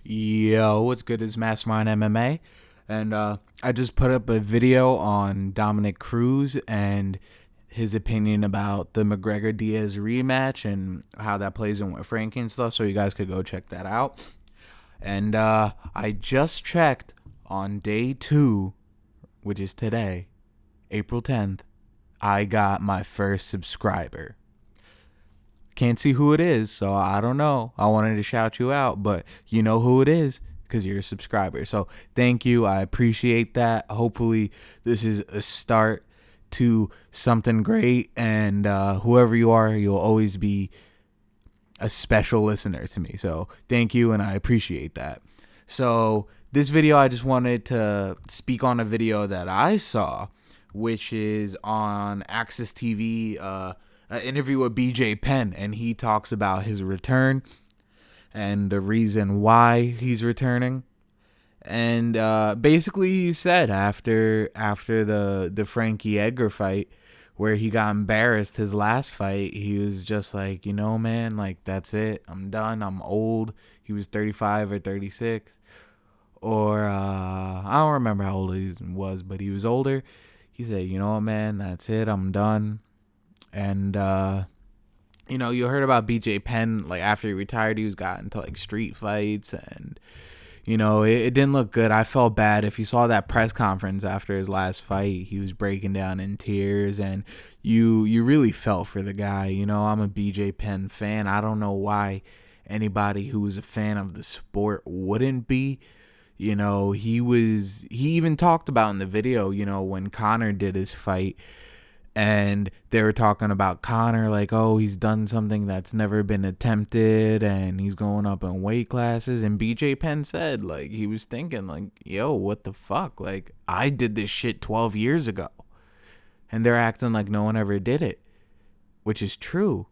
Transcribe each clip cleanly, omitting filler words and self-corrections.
Yo, what's good is Mastermind MMA, and I just put up a video on Dominic Cruz and his opinion about the McGregor Diaz rematch and how that plays in with Frankie and stuff. So you guys could go check that out. And I just checked on day 2, which is today, April 10th. I got my first subscriber. Can't see who it is, so I don't know. I wanted to shout you out, but you know who it is because you're a subscriber. So thank you. I appreciate that. Hopefully this is a start to something great, and whoever you are, you'll always be a special listener to me. So thank you, and I appreciate that. So this video, I just wanted to speak on a video that I saw, which is on Access TV, an interview with BJ Penn, and he talks about his return and the reason why he's returning. And basically he said after the Frankie Edgar fight, where he got embarrassed his last fight, he was just like, man, like, that's it. I'm done. I'm old. He was 35 or 36. Or I don't remember how old he was, but he was older. He said, man, that's it. I'm done. And you heard about BJ Penn, like, after he retired, he was got into like street fights, and it didn't look good. I felt bad. If you saw that press conference after his last fight, he was breaking down in tears, and you really felt for the guy. I'm a BJ Penn fan. I don't know why anybody who was a fan of the sport wouldn't be. He even talked about in the video, when Conor did his fight, and they were talking about Conor, like, oh, he's done something that's never been attempted, and he's going up in weight classes. And BJ Penn said, like, he was thinking, like, yo, what the fuck? Like, I did this shit 12 years ago. And they're acting like no one ever did it, which is true.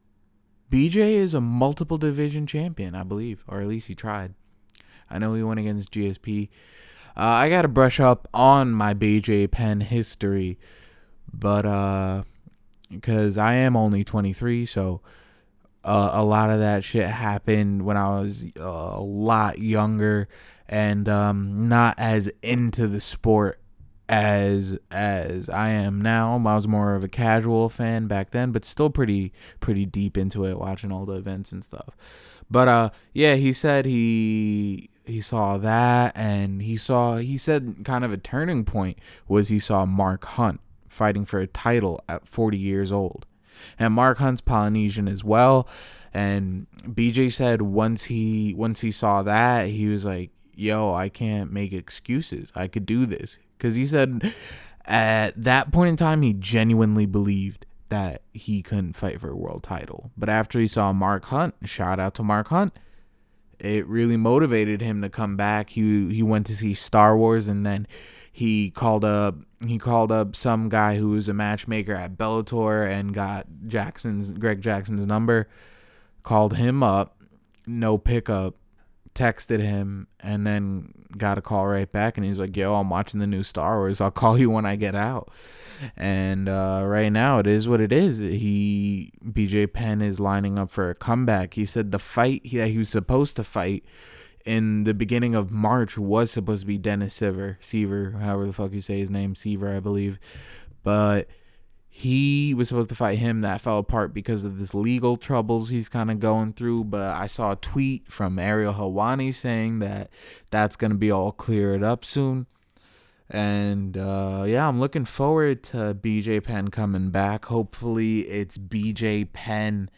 BJ is a multiple division champion, I believe, or at least he tried. I know he went against GSP. I got to brush up on my BJ Penn history, but because I am only 23, so a lot of that shit happened when I was a lot younger and not as into the sport as I am now. I was more of a casual fan back then, but still pretty deep into it, watching all the events and stuff. But yeah, he said he saw that, and he said kind of a turning point was he saw Mark Hunt fighting for a title at 40 years old. And Mark Hunt's Polynesian as well. And BJ said once he saw that, he was like, yo, I can't make excuses. I could do this. Because he said at that point in time, he genuinely believed that he couldn't fight for a world title. But after he saw Mark Hunt, shout out to Mark Hunt, it really motivated him to come back. He went to see Star Wars, and then he called up some guy who was a matchmaker at Bellator and got Greg Jackson's number, called him up, no pickup, texted him, and then got a call right back, and he's like, yo, I'm watching the new Star Wars. I'll call you when I get out. And right now it is what it is. BJ Penn is lining up for a comeback. He said the fight that he was supposed to fight in the beginning of March was supposed to be Dennis Seaver, however the fuck you say his name, Seaver, I believe. But he was supposed to fight him. That fell apart because of this legal troubles he's kind of going through. But I saw a tweet from Ariel Helwani saying that that's going to be all cleared up soon. And yeah, I'm looking forward to BJ Penn coming back. Hopefully it's BJ Penn,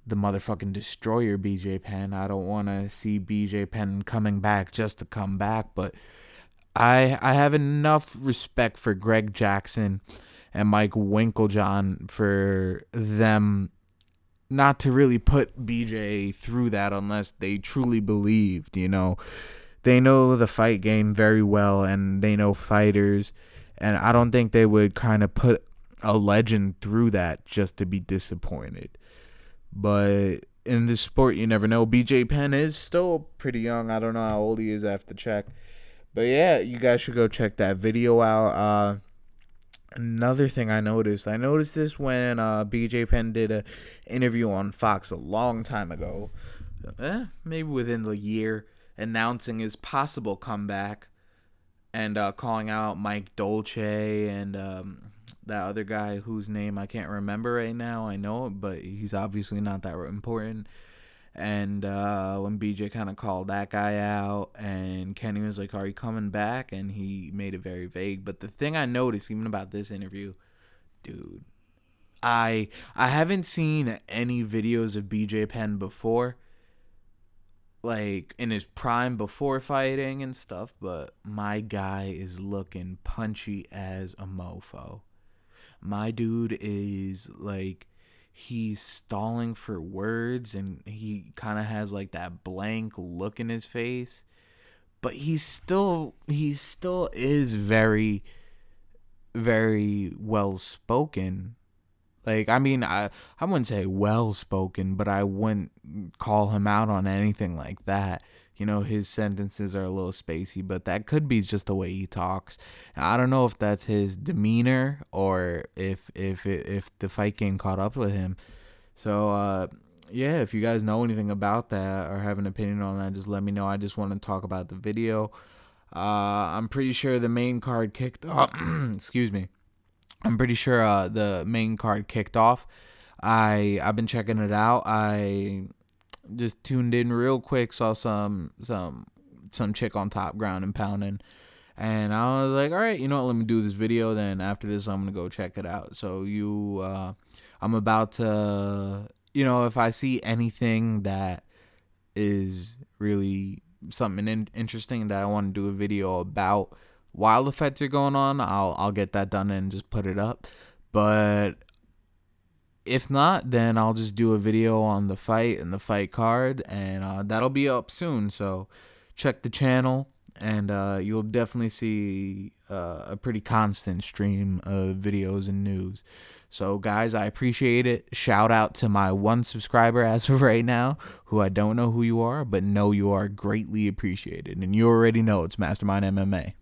the motherfucking destroyer BJ Penn. I don't want to see BJ Penn coming back just to come back, but I have enough respect for Greg Jackson and Mike Winklejohn for them not to really put BJ through that unless they truly believed, They know the fight game very well, and they know fighters, and I don't think they would kind of put a legend through that just to be disappointed. But in this sport, you never know. BJ Penn is still pretty young. I don't know how old he is. I have to check. But yeah, you guys should go check that video out. Another thing I noticed this when BJ Penn did an interview on Fox a long time ago, maybe within the year. announcing his possible comeback and calling out Mike Dolce and that other guy whose name I can't remember right now. I know it, but he's obviously not that important. And when BJ kind of called that guy out, and Kenny was like, "Are you coming back?" And he made it very vague. But the thing I noticed even about this interview, dude, I haven't seen any videos of BJ Penn before, like in his prime before fighting and stuff, but my guy is looking punchy as a mofo. My dude is like, he's stalling for words, and he kind of has like that blank look in his face, but he still is very, very well spoken. Like, I mean, I wouldn't say well spoken, but I wouldn't call him out on anything like that. You know, his sentences are a little spacey, but that could be just the way he talks. I don't know if that's his demeanor or if the fight game caught up with him. So yeah, if you guys know anything about that or have an opinion on that, just let me know. I just want to talk about the video. I'm pretty sure the main card kicked off. Excuse me. I'm pretty sure the main card kicked off. I've been checking it out. I just tuned in real quick, saw some chick on Top Ground and Pounding, and I was like, all right, you know what, let me do this video. Then after this, I'm gonna go check it out. So I'm about to, if I see anything that is really something interesting that I want to do a video about while the fights are going on, I'll get that done and just put it up. But if not, then I'll just do a video on the fight and the fight card, and that'll be up soon. So check the channel, and you'll definitely see a pretty constant stream of videos and news. So guys, I appreciate it. Shout out to my one subscriber as of right now, who I don't know who you are, but know you are greatly appreciated. And you already know it's Mastermind MMA.